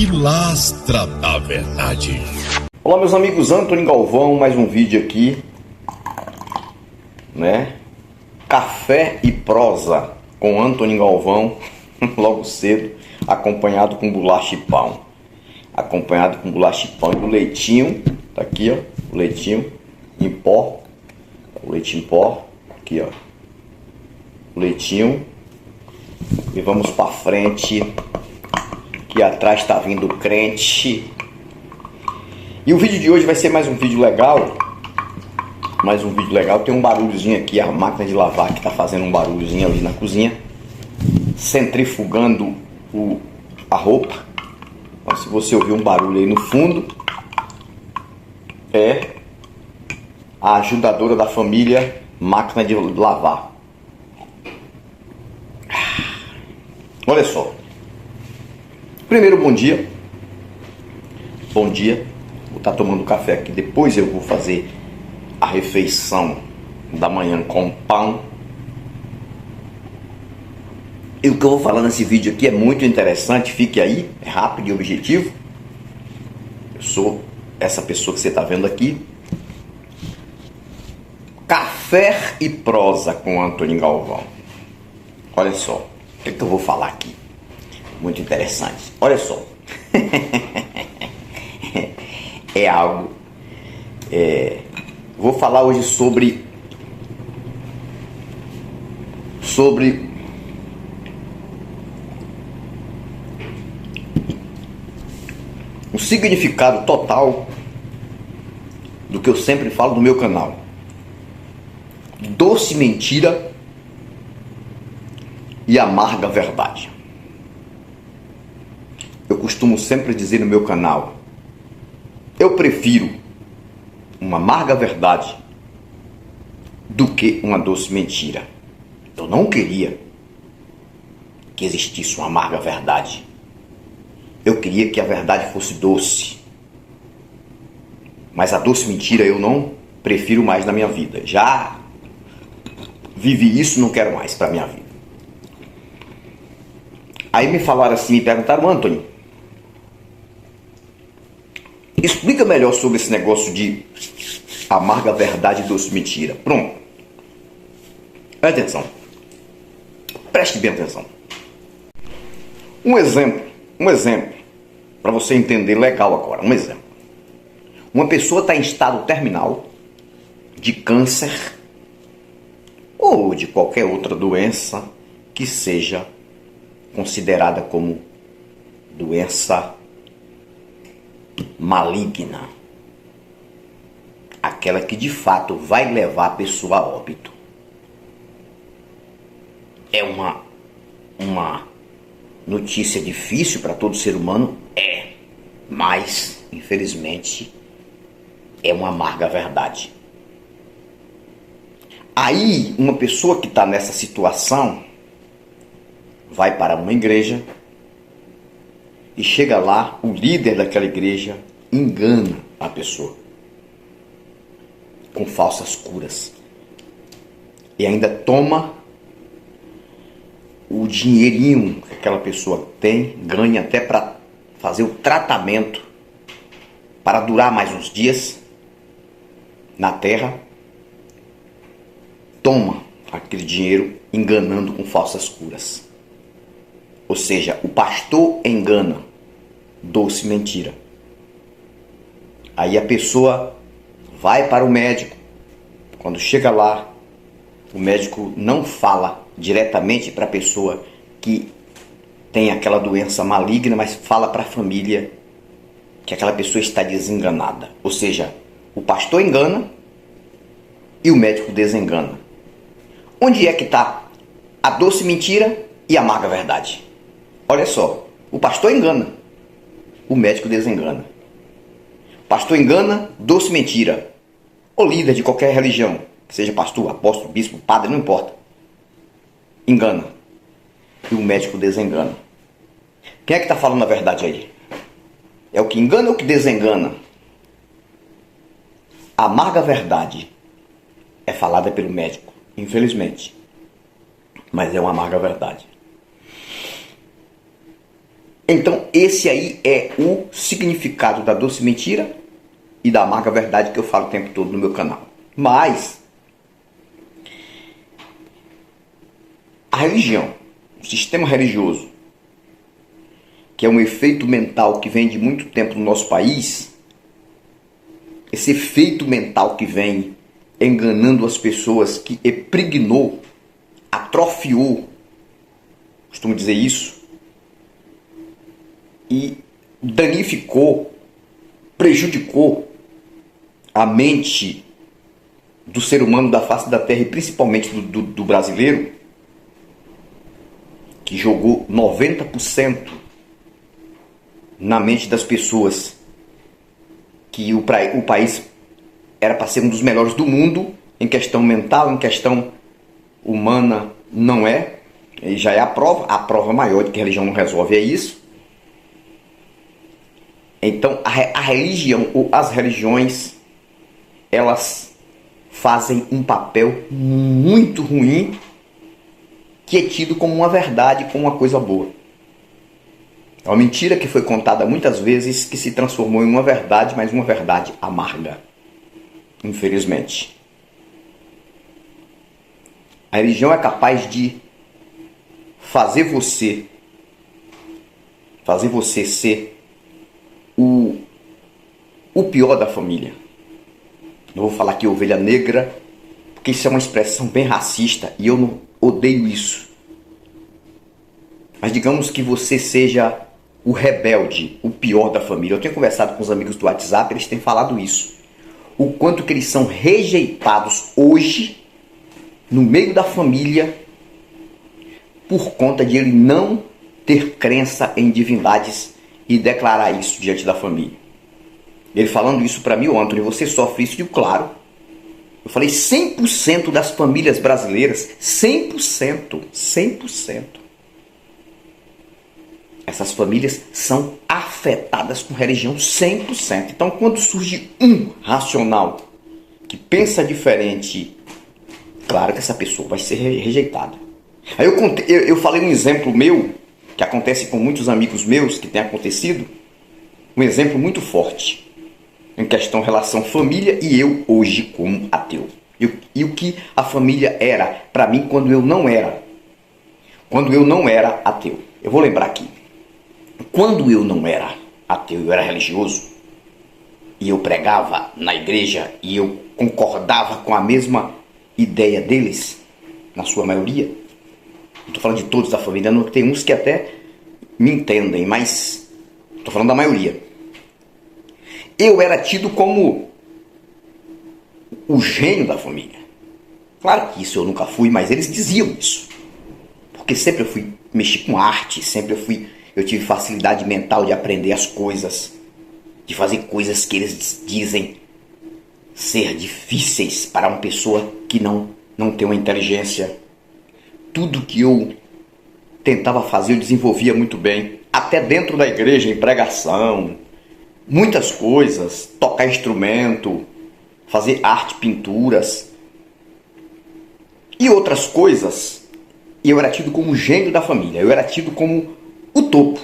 Pilastra da Verdade. Olá, meus amigos, Antônio Galvão, mais um vídeo aqui, né? Café e prosa com Antônio Galvão, logo cedo, acompanhado com bolacha e pão. Acompanhado com bolacha e pão e o leitinho, tá aqui, ó, o leitinho em pó, o leite em pó, aqui, ó, o leitinho. E vamos pra frente, que atrás tá vindo o crente. E o vídeo de hoje vai ser mais um vídeo legal. Mais um vídeo legal. Tem um barulhozinho aqui, a máquina de lavar que tá fazendo um barulhozinho ali na cozinha, centrifugando a roupa. Então, se você ouvir um barulho aí no fundo, é a ajudadora da família máquina de lavar. Olha só. Primeiro, bom dia. Bom dia. Vou estar tomando café aqui. Depois eu vou fazer a refeição da manhã com pão. E o que eu vou falar nesse vídeo aqui é muito interessante. Fique aí, é rápido e objetivo. Eu sou essa pessoa que você está vendo aqui. Café e prosa com Antônio Galvão. Olha só, o que eu vou falar aqui? Muito interessante. Olha só. É algo... Vou falar hoje sobre o significado total do que eu sempre falo no meu canal. Doce mentira e amarga verdade. Eu costumo sempre dizer no meu canal, eu prefiro uma amarga verdade do que uma doce mentira. Eu não queria que existisse uma amarga verdade. Eu queria que a verdade fosse doce. Mas a doce mentira eu não prefiro mais na minha vida. Já vivi isso, não quero mais para minha vida. Aí me falaram assim, me perguntaram, Antônio, explica melhor sobre esse negócio de amarga verdade e doce mentira. Pronto. Preste atenção. Preste bem atenção. Um exemplo, para você entender legal agora, um exemplo. Uma pessoa está em estado terminal de câncer ou de qualquer outra doença que seja considerada como doença maligna, aquela que de fato vai levar a pessoa a óbito. É uma notícia difícil para todo ser humano, mas infelizmente é uma amarga verdade. Aí uma pessoa que está nessa situação vai para uma igreja e chega lá, o líder daquela igreja engana a pessoa com falsas curas e ainda toma o dinheirinho que aquela pessoa tem, ganha até para fazer o tratamento para durar mais uns dias na terra, toma aquele dinheiro enganando com falsas curas. Ou seja, o pastor engana, doce mentira. Aí a pessoa vai para o médico. Quando chega lá, o médico não fala diretamente para a pessoa que tem aquela doença maligna, mas fala para a família que aquela pessoa está desenganada. Ou seja, o pastor engana e o médico desengana. Onde é que está a doce mentira e a amarga verdade? Olha só, o pastor engana, o médico desengana. Pastor engana, doce mentira. O líder de qualquer religião, que seja pastor, apóstolo, bispo, padre, não importa, engana. E o médico desengana. Quem é que está falando a verdade aí? É o que engana ou o que desengana? A amarga verdade é falada pelo médico, infelizmente. Mas é uma amarga verdade. Então esse aí é o significado da doce mentira e da amarga verdade que eu falo o tempo todo no meu canal. Mas a religião, o sistema religioso, que é um efeito mental que vem de muito tempo no nosso país, esse efeito mental que vem enganando as pessoas, que impregnou, atrofiou, costumo dizer isso, e danificou, prejudicou a mente do ser humano da face da terra e principalmente do brasileiro, que jogou 90% na mente das pessoas que o país era para ser um dos melhores do mundo em questão mental, em questão humana não é, e já é a prova maior de que a religião não resolve é isso. Então a religião ou as religiões, elas fazem um papel muito ruim, que é tido como uma verdade, como uma coisa boa. É uma mentira que foi contada muitas vezes, que se transformou em uma verdade, mas uma verdade amarga, infelizmente. A religião é capaz de fazer você ser o pior da família. Não vou falar aqui ovelha negra, porque isso é uma expressão bem racista e eu não odeio isso. Mas digamos que você seja o rebelde, o pior da família. Eu tenho conversado com os amigos do WhatsApp, eles têm falado isso. O quanto que eles são rejeitados hoje no meio da família por conta de ele não ter crença em divindades e declarar isso diante da família. Ele falando isso para mim, o Antônio, você sofre isso? E claro. Eu falei 100% das famílias brasileiras, 100%. Essas famílias são afetadas com religião 100%. Então, quando surge um racional que pensa diferente, claro que essa pessoa vai ser rejeitada. Aí eu falei um exemplo meu, que acontece com muitos amigos meus, que tem acontecido, um exemplo muito forte, em questão relação família e eu hoje como ateu. E o que a família era para mim quando eu não era ateu. Eu vou lembrar aqui. Quando eu não era ateu, eu era religioso, e eu pregava na igreja, e eu concordava com a mesma ideia deles, na sua maioria. Não estou falando de todos da família, não, tem uns que até me entendem, mas estou falando da maioria. Eu era tido como o gênio da família. Claro que isso eu nunca fui, mas eles diziam isso. Porque sempre eu fui mexer com arte, eu tive facilidade mental de aprender as coisas, de fazer coisas que eles dizem ser difíceis para uma pessoa que não tem uma inteligência. Tudo que eu tentava fazer eu desenvolvia muito bem, até dentro da igreja, em pregação, muitas coisas, tocar instrumento, fazer arte, pinturas e outras coisas. E eu era tido como o gênio da família, eu era tido como o topo.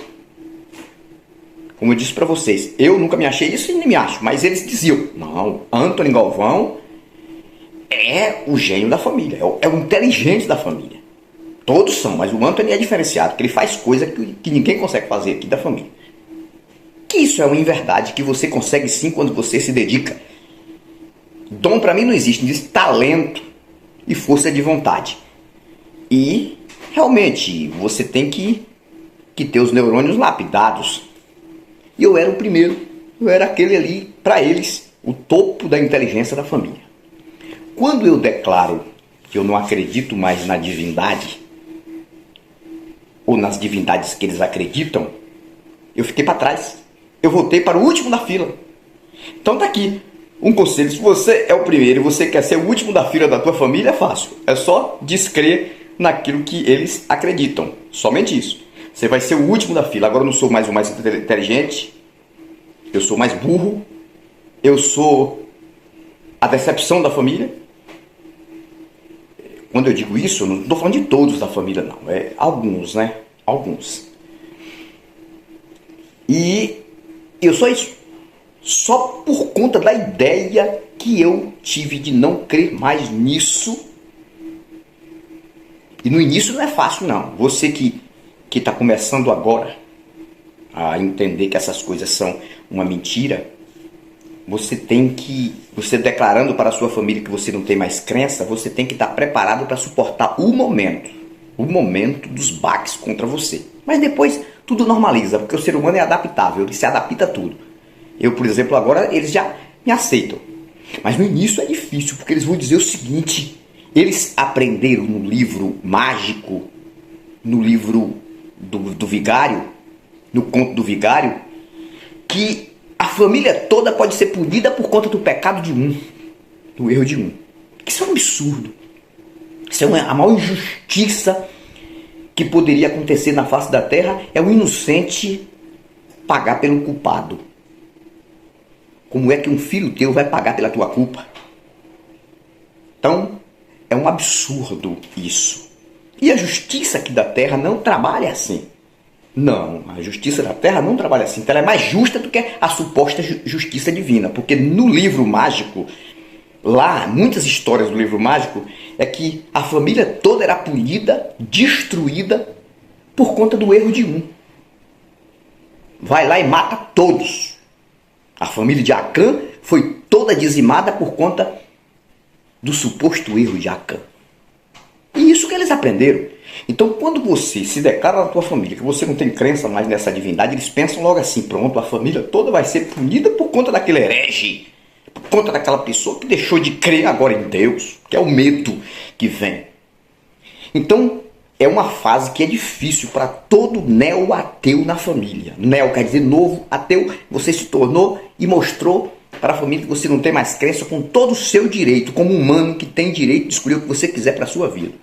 Como eu disse para vocês, eu nunca me achei isso e nem me acho, mas eles diziam, não, Antônio Galvão é o gênio da família, é o inteligente da família. Todos são, mas o Antônio é diferenciado, porque ele faz coisa que ninguém consegue fazer aqui da família. Que isso é uma inverdade que você consegue sim quando você se dedica. Dom para mim não existe, existe talento e força de vontade. E realmente você tem que ter os neurônios lapidados. E eu era o primeiro, eu era aquele ali, para eles, o topo da inteligência da família. Quando eu declaro que eu não acredito mais na divindade, ou nas divindades que eles acreditam, eu fiquei para trás. Eu voltei para o último da fila. Então tá aqui um conselho: se você é o primeiro e você quer ser o último da fila da tua família, é fácil. É só descrer naquilo que eles acreditam. Somente isso. Você vai ser o último da fila. Agora eu não sou mais o mais inteligente. Eu sou mais burro. Eu sou a decepção da família. Quando eu digo isso, eu não estou falando de todos da família, não. É alguns, né? Alguns. E eu sou isso. Só por conta da ideia que eu tive de não crer mais nisso. E no início não é fácil não. Você que está começando agora a entender que essas coisas são uma mentira, você declarando para a sua família que você não tem mais crença, você tem que estar preparado para suportar o momento dos baques contra você. Mas depois tudo normaliza, porque o ser humano é adaptável, ele se adapta a tudo. Eu, por exemplo, agora eles já me aceitam. Mas no início é difícil, porque eles vão dizer o seguinte: eles aprenderam no livro mágico, no livro do vigário, no conto do vigário, que a família toda pode ser punida por conta do pecado de um, do erro de um. Isso é um absurdo. Isso é a maior injustiça que poderia acontecer na face da terra, é o inocente pagar pelo culpado. Como é que um filho teu vai pagar pela tua culpa? Então, é um absurdo isso. E a justiça aqui da terra não trabalha assim. Não, a justiça da terra não trabalha assim. Então ela é mais justa do que a suposta justiça divina. Porque no livro mágico, lá, muitas histórias do livro mágico, é que a família toda era punida, destruída, por conta do erro de um. Vai lá e mata todos. A família de Acã foi toda dizimada por conta do suposto erro de Acã. E isso que eles aprenderam. Então, quando você se declara na tua família que você não tem crença mais nessa divindade, eles pensam logo assim: pronto, a família toda vai ser punida por conta daquele herege, por conta daquela pessoa que deixou de crer agora em Deus, que é o medo que vem. Então, é uma fase que é difícil para todo neo-ateu na família. Neo quer dizer novo, ateu, você se tornou e mostrou para a família que você não tem mais crença, com todo o seu direito, como humano que tem direito de escolher o que você quiser para a sua vida.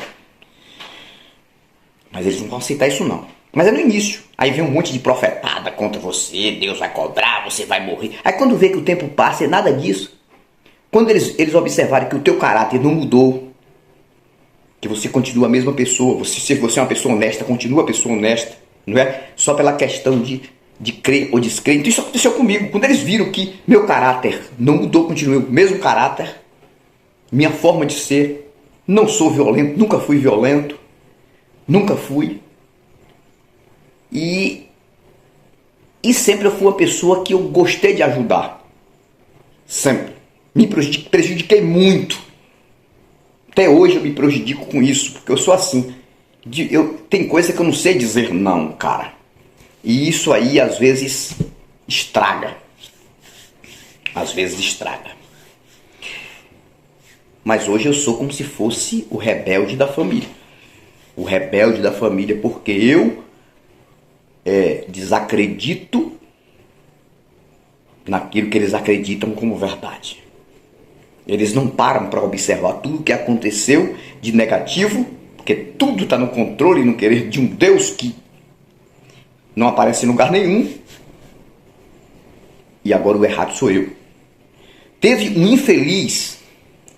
Mas eles não vão aceitar isso não. Mas é no início. Aí vem um monte de profetada contra você, Deus vai cobrar, você vai morrer. Aí quando vê que o tempo passa, é nada disso. Quando eles observarem que o teu caráter não mudou, que você continua a mesma pessoa, se você é uma pessoa honesta, continua a pessoa honesta, não é só pela questão de crer ou descrer. Então isso aconteceu comigo. Quando eles viram que meu caráter não mudou, continuei o mesmo caráter, minha forma de ser, não sou violento, nunca fui violento, nunca fui. E sempre eu fui uma pessoa que eu gostei de ajudar. Sempre. Me prejudiquei muito. Até hoje eu me prejudico com isso, porque eu sou assim. Tem coisa que eu não sei dizer não, cara. E isso aí às vezes estraga. Às vezes estraga. Mas hoje eu sou como se fosse o rebelde da família. O rebelde da família, porque eu desacredito naquilo que eles acreditam como verdade. Eles não param para observar tudo o que aconteceu de negativo, porque tudo está no controle e no querer de um Deus que não aparece em lugar nenhum. E agora o errado sou eu. Teve um infeliz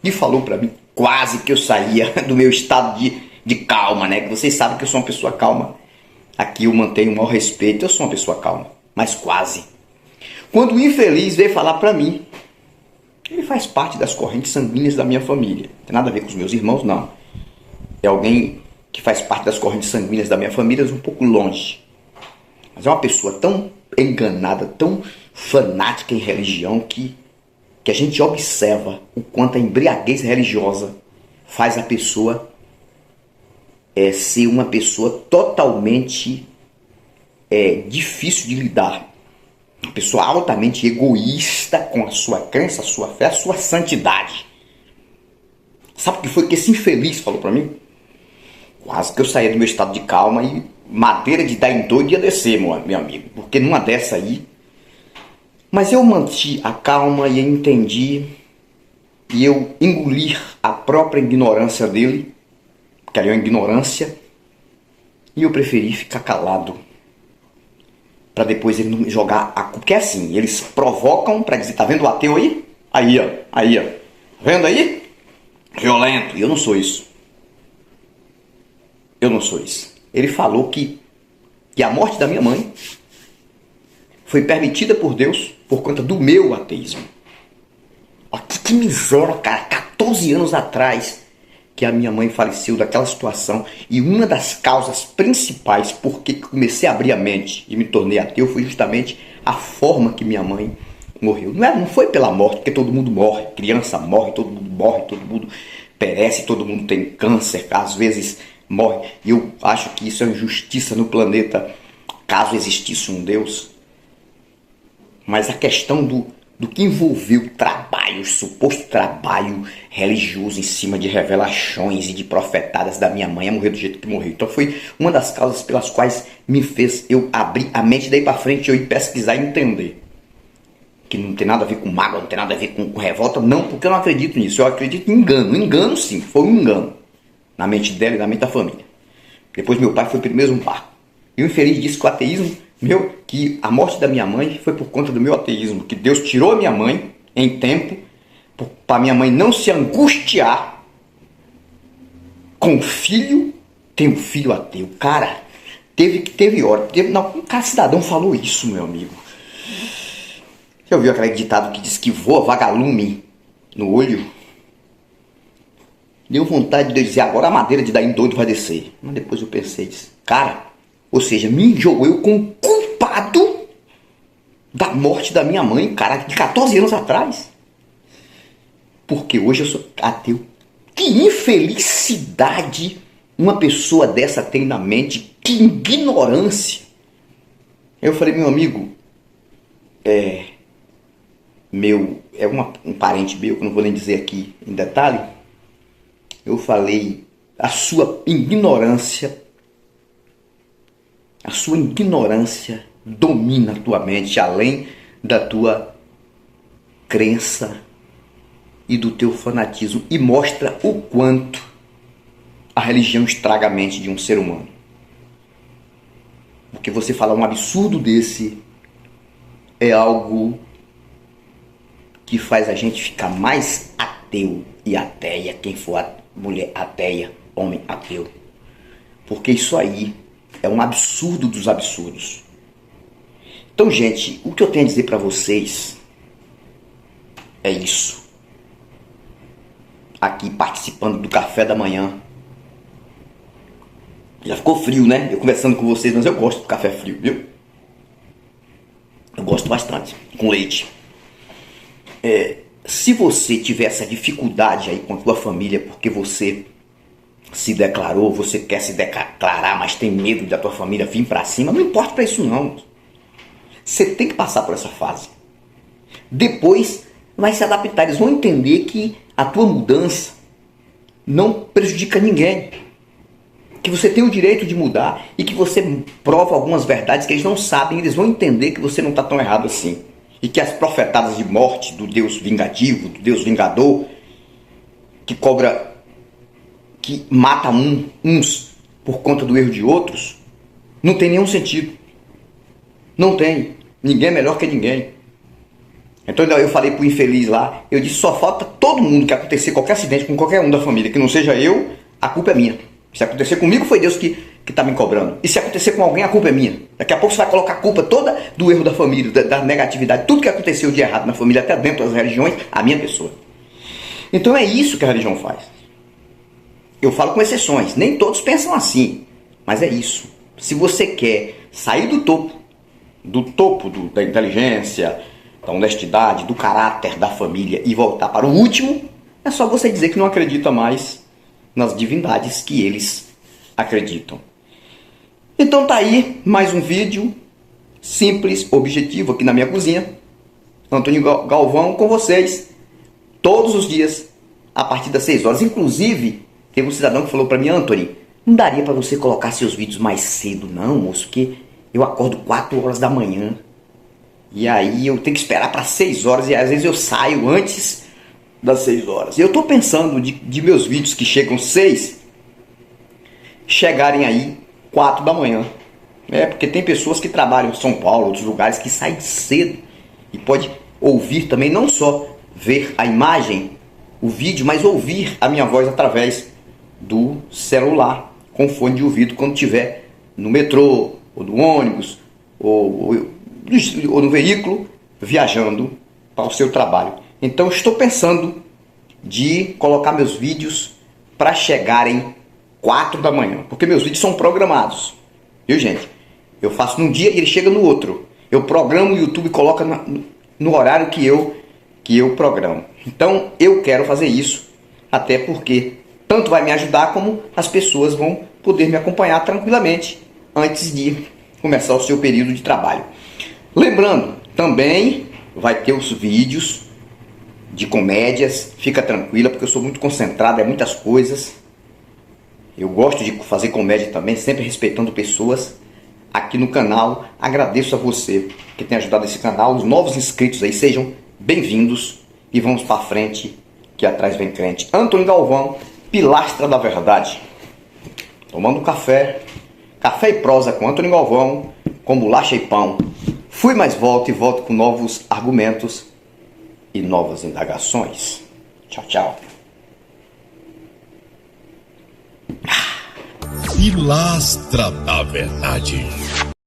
que falou para mim, quase que eu saía do meu estado de calma, né? Que vocês sabem que eu sou uma pessoa calma. Aqui eu mantenho o maior respeito, eu sou uma pessoa calma, mas quase. Quando o infeliz veio falar para mim, ele faz parte das correntes sanguíneas da minha família. Não tem nada a ver com os meus irmãos, não. É alguém que faz parte das correntes sanguíneas da minha família, um pouco longe. Mas é uma pessoa tão enganada, tão fanática em religião, que a gente observa o quanto a embriaguez religiosa faz a pessoa ser uma pessoa totalmente difícil de lidar. Uma pessoa altamente egoísta com a sua crença, a sua fé, a sua santidade. Sabe o que foi que esse infeliz falou para mim? Quase que eu saía do meu estado de calma e madeira de dar em doido ia descer, meu amigo. Porque numa dessa aí... Mas eu manti a calma e entendi. E eu engoli a própria ignorância dele. Porque era uma ignorância. E eu preferi ficar calado. Para depois ele não jogar a culpa. Porque é assim, eles provocam para dizer, tá vendo o ateu aí? Aí, ó. Aí, ó. Tá vendo aí? Violento. E eu não sou isso. Eu não sou isso. Ele falou que a morte da minha mãe foi permitida por Deus por conta do meu ateísmo. Olha que miséria, cara. 14 anos atrás que a minha mãe faleceu daquela situação. E uma das causas principais por que comecei a abrir a mente e me tornei ateu foi justamente a forma que minha mãe morreu. Não foi pela morte, porque todo mundo morre. Criança morre, todo mundo perece, todo mundo tem câncer, às vezes morre. E eu acho que isso é injustiça no planeta, caso existisse um Deus. Mas a questão do que envolveu o trabalho, o suposto trabalho religioso em cima de revelações e de profetadas da minha mãe a morrer do jeito que morreu. Então foi uma das causas pelas quais me fez eu abrir a mente daí para frente, eu ir pesquisar e entender. Que não tem nada a ver com mágoa, não tem nada a ver com revolta, não, porque eu não acredito nisso. Eu acredito em engano. Engano sim, foi um engano. Na mente dela e na mente da família. Depois meu pai foi pelo mesmo barco. E o infeliz disse que o ateísmo que a morte da minha mãe foi por conta do meu ateísmo, que Deus tirou a minha mãe em tempo para minha mãe não se angustiar com o filho, tem um filho ateu. Cara, teve hora, um cara cidadão falou isso, meu amigo. Você ouviu aquele ditado que diz que voa vagalume no olho? Deu vontade de eu dizer, agora a madeira de dar em doido vai descer. Mas depois eu pensei, disse, cara, ou seja, me enjoou eu como culpado da morte da minha mãe, cara, de 14 anos atrás. Porque hoje eu sou ateu. Que infelicidade uma pessoa dessa tem na mente, que ignorância. Eu falei, meu amigo, um parente meu, que eu não vou nem dizer aqui em detalhe, eu falei, a sua ignorância domina a tua mente, além da tua crença e do teu fanatismo, e mostra o quanto a religião estraga a mente de um ser humano. Porque você falar um absurdo desse é algo que faz a gente ficar mais ateu e ateia, quem for mulher ateia, homem ateu. Porque isso aí é um absurdo dos absurdos. Então, gente, o que eu tenho a dizer para vocês é isso. Aqui participando do café da manhã. Já ficou frio, né? Eu conversando com vocês, mas eu gosto do café frio, viu? Eu gosto bastante, com leite. Se você tiver essa dificuldade aí com a tua família, porque você se declarou, você quer se declarar, mas tem medo da tua família vir pra cima, não importa pra isso não. Você tem que passar por essa fase. Depois vai se adaptar, eles vão entender que a tua mudança não prejudica ninguém. Que você tem o direito de mudar e que você prova algumas verdades que eles não sabem, eles vão entender que você não está tão errado assim. E que as profetadas de morte do Deus vingativo, do Deus vingador, que mata uns por conta do erro de outros, não tem nenhum sentido. Não tem. Ninguém é melhor que ninguém. Então eu falei pro infeliz lá, eu disse, só falta todo mundo que acontecer qualquer acidente com qualquer um da família, que não seja eu, a culpa é minha. Se acontecer comigo, foi Deus que está me cobrando. E se acontecer com alguém, a culpa é minha. Daqui a pouco você vai colocar a culpa toda do erro da família, da negatividade, tudo que aconteceu de errado na família, até dentro das religiões, a minha pessoa. Então é isso que a religião faz. Eu falo com exceções, nem todos pensam assim, mas é isso. Se você quer sair do topo da inteligência, da honestidade, do caráter da família e voltar para o último, é só você dizer que não acredita mais nas divindades que eles acreditam. Então tá aí mais um vídeo simples, objetivo aqui na minha cozinha. Antônio Galvão com vocês todos os dias a partir das 6 horas. Inclusive, teve um cidadão que falou para mim, Antônio, não daria para você colocar seus vídeos mais cedo não, moço, porque eu acordo 4 horas da manhã. E aí eu tenho que esperar para 6 horas e às vezes eu saio antes das 6 horas. Eu estou pensando de meus vídeos que chegam 6 chegarem aí 4 da manhã. Porque tem pessoas que trabalham em São Paulo, outros lugares, que saem cedo e pode ouvir também, não só ver a imagem, o vídeo, mas ouvir a minha voz através do celular, com fone de ouvido, quando estiver no metrô, ou no ônibus, ou ou no veículo, viajando para o seu trabalho. Então estou pensando de colocar meus vídeos para chegarem 4 da manhã, porque meus vídeos são programados, viu gente? Eu faço num dia e ele chega no outro. Eu programo o YouTube e coloca no horário que eu programo. Então eu quero fazer isso, até porque tanto vai me ajudar como as pessoas vão poder me acompanhar tranquilamente antes de começar o seu período de trabalho. Lembrando, também vai ter os vídeos de comédias, fica tranquila, porque eu sou muito concentrado, é muitas coisas. Eu gosto de fazer comédia também, sempre respeitando pessoas aqui no canal. Agradeço a você que tem ajudado esse canal, os novos inscritos aí, sejam bem-vindos e vamos para frente, que atrás vem crente. Antônio Galvão, Pilastra da Verdade. Tomando café e prosa com Antônio Galvão, com bolacha e pão. Fui, mas volto e volto com novos argumentos e novas indagações. Tchau, tchau. Pilastra da Verdade.